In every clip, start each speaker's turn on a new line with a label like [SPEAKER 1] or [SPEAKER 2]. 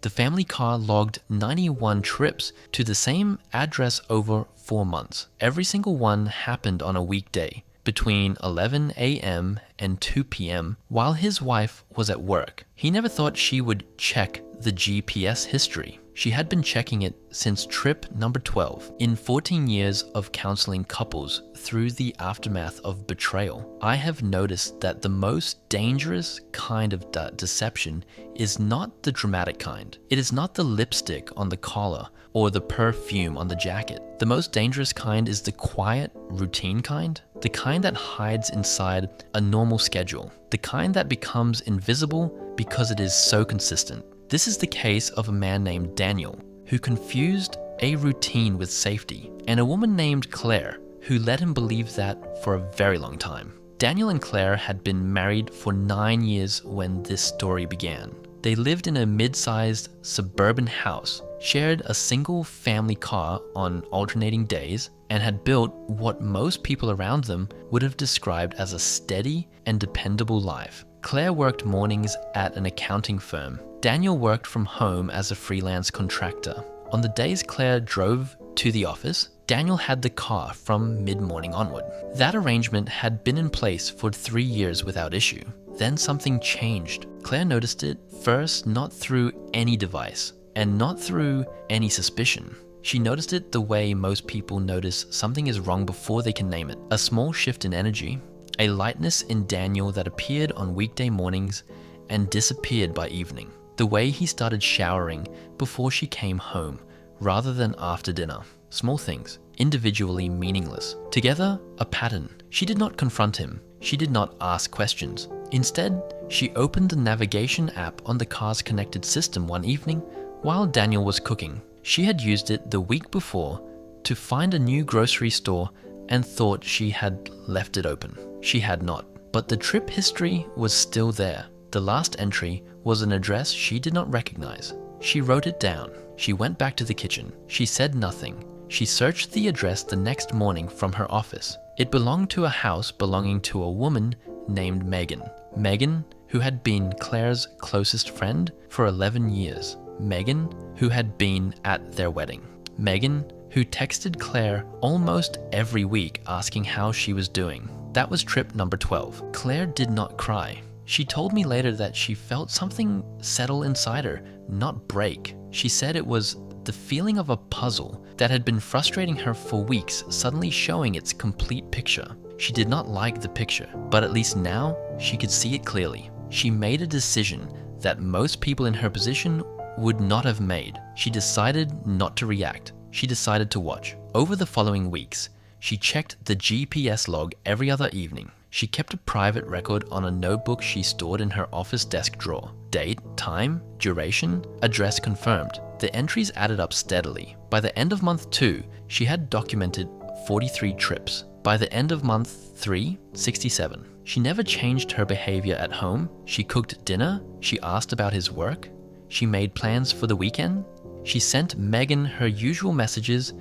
[SPEAKER 1] The family car logged 91 trips to the same address over 4 months. Every single one happened on a weekday between 11 a.m. and 2 p.m. while his wife was at work. He never thought she would check the GPS history. She had been checking it since trip number 12. In 14 years of counseling couples through the aftermath of betrayal, I have noticed that the most dangerous kind of deception is not the dramatic kind. It is not the lipstick on the collar or the perfume on the jacket. The most dangerous kind is the quiet, routine kind. The kind that hides inside a normal schedule. The kind that becomes invisible because it is so consistent. This is the case of a man named Daniel, who confused a routine with safety, and a woman named Claire, who let him believe that for a very long time. Daniel and Claire had been married for 9 years when this story began. They lived in a mid-sized suburban house, shared a single family car on alternating days, and had built what most people around them would have described as a steady and dependable life. Claire worked mornings at an accounting firm. Daniel worked from home as a freelance contractor. On the days Claire drove to the office, Daniel had the car from mid-morning onward. That arrangement had been in place for 3 years without issue. Then something changed. Claire noticed it first not through any device and not through any suspicion. She noticed it the way most people notice something is wrong before they can name it. A small shift in energy, a lightness in Daniel that appeared on weekday mornings and disappeared by evening. The way he started showering before she came home rather than after dinner. Small things, individually meaningless. Together, a pattern. She did not confront him. She did not ask questions. Instead, she opened the navigation app on the car's connected system one evening while Daniel was cooking. She had used it the week before to find a new grocery store and thought she had left it open. She had not, but the trip history was still there. The last entry was an address she did not recognize. She wrote it down. She went back to the kitchen. She said nothing. She searched the address the next morning from her office. It belonged to a house belonging to a woman named Megan. Megan, who had been Claire's closest friend for 11 years. Megan, who had been at their wedding. Megan, who texted Claire almost every week asking how she was doing. That was trip number 12. Claire did not cry. She told me later that she felt something settle inside her, not break. She said it was the feeling of a puzzle that had been frustrating her for weeks suddenly showing its complete picture. She did not like the picture, but at least now she could see it clearly. She made a decision that most people in her position would not have made. She decided not to react. She decided to watch. Over the following weeks, she checked the GPS log every other evening. She kept a private record on a notebook she stored in her office desk drawer. Date, time, duration, address confirmed. The entries added up steadily. By the end of month 2, she had documented 43 trips. By the end of month 3, 67. She never changed her behavior at home. She cooked dinner. She asked about his work. She made plans for the weekend. She sent Megan her usual messages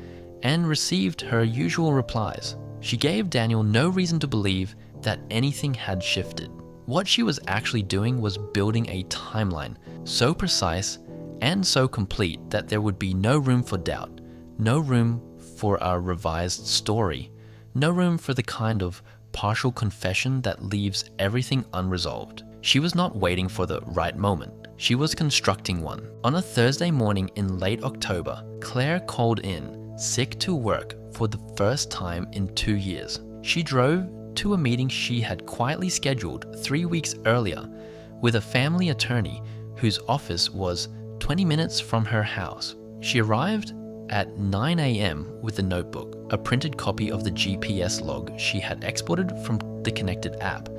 [SPEAKER 1] and received her usual replies. She gave Daniel no reason to believe that anything had shifted. What she was actually doing was building a timeline so precise and so complete that there would be no room for doubt, no room for a revised story, no room for the kind of partial confession that leaves everything unresolved. She was not waiting for the right moment. She was constructing one. On a Thursday morning in late October, Claire called in, sick to work for the first time in 2 years. She drove to a meeting she had quietly scheduled 3 weeks earlier with a family attorney whose office was 20 minutes from her house. She arrived at 9 a.m. with a notebook, a printed copy of the GPS log she had exported from the connected app,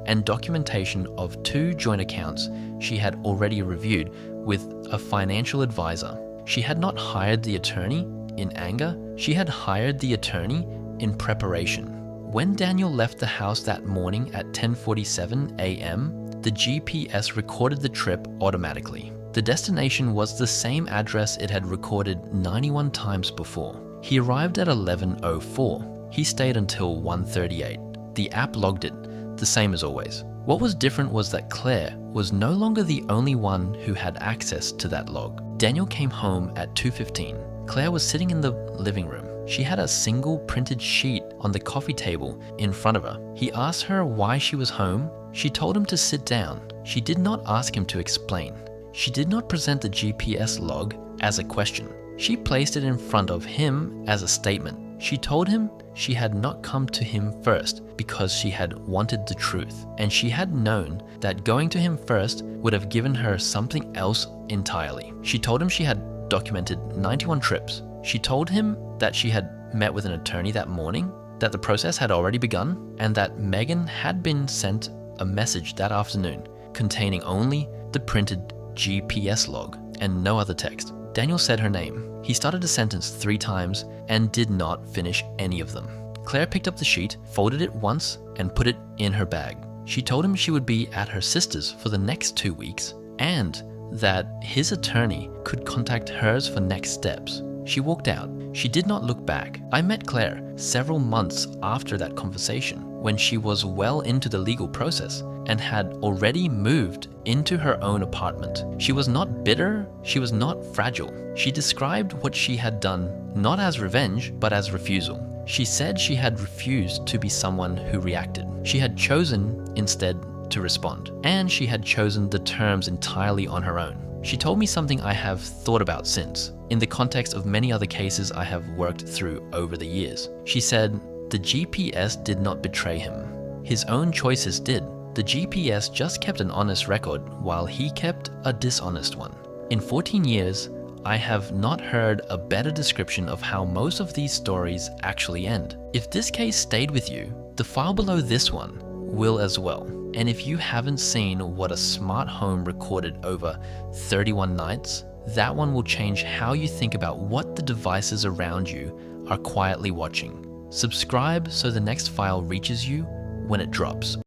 [SPEAKER 1] and documentation of 2 joint accounts she had already reviewed with a financial advisor. She had not hired the attorney in anger. She had hired the attorney in preparation. When Daniel left the house that morning at 10:47 a.m., the GPS recorded the trip automatically. The destination was the same address it had recorded 91 times before. He arrived at 11:04. He stayed until 1:38. The app logged it, the same as always. What was different was that Claire was no longer the only one who had access to that log. Daniel came home at 2:15. Claire was sitting in the living room. She had a single printed sheet on the coffee table in front of her. He asked her why she was home. She told him to sit down. She did not ask him to explain. She did not present the GPS log as a question. She placed it in front of him as a statement. She told him she had not come to him first because she had wanted the truth, and she had known that going to him first would have given her something else entirely. She told him she had documented 91 trips. She told him that she had met with an attorney that morning, that the process had already begun, and that Megan had been sent a message that afternoon containing only the printed GPS log and no other text. Daniel said her name. He started a sentence 3 times and did not finish any of them. Claire picked up the sheet, folded it once, and put it in her bag. She told him she would be at her sister's for the next 2 weeks and that his attorney could contact hers for next steps. She walked out. She did not look back. I met Claire several months after that conversation when she was well into the legal process and had already moved into her own apartment. She was not bitter, she was not fragile. She described what she had done not as revenge, but as refusal. She said she had refused to be someone who reacted. She had chosen instead to respond, and she had chosen the terms entirely on her own. She told me something I have thought about since, in the context of many other cases I have worked through over the years. She said, the GPS did not betray him. His own choices did. The GPS just kept an honest record while he kept a dishonest one. In 14 years, I have not heard a better description of how most of these stories actually end. If this case stayed with you, the file below this one will as well. And if you haven't seen what a smart home recorded over 31 nights, that one will change how you think about what the devices around you are quietly watching. Subscribe so the next file reaches you when it drops.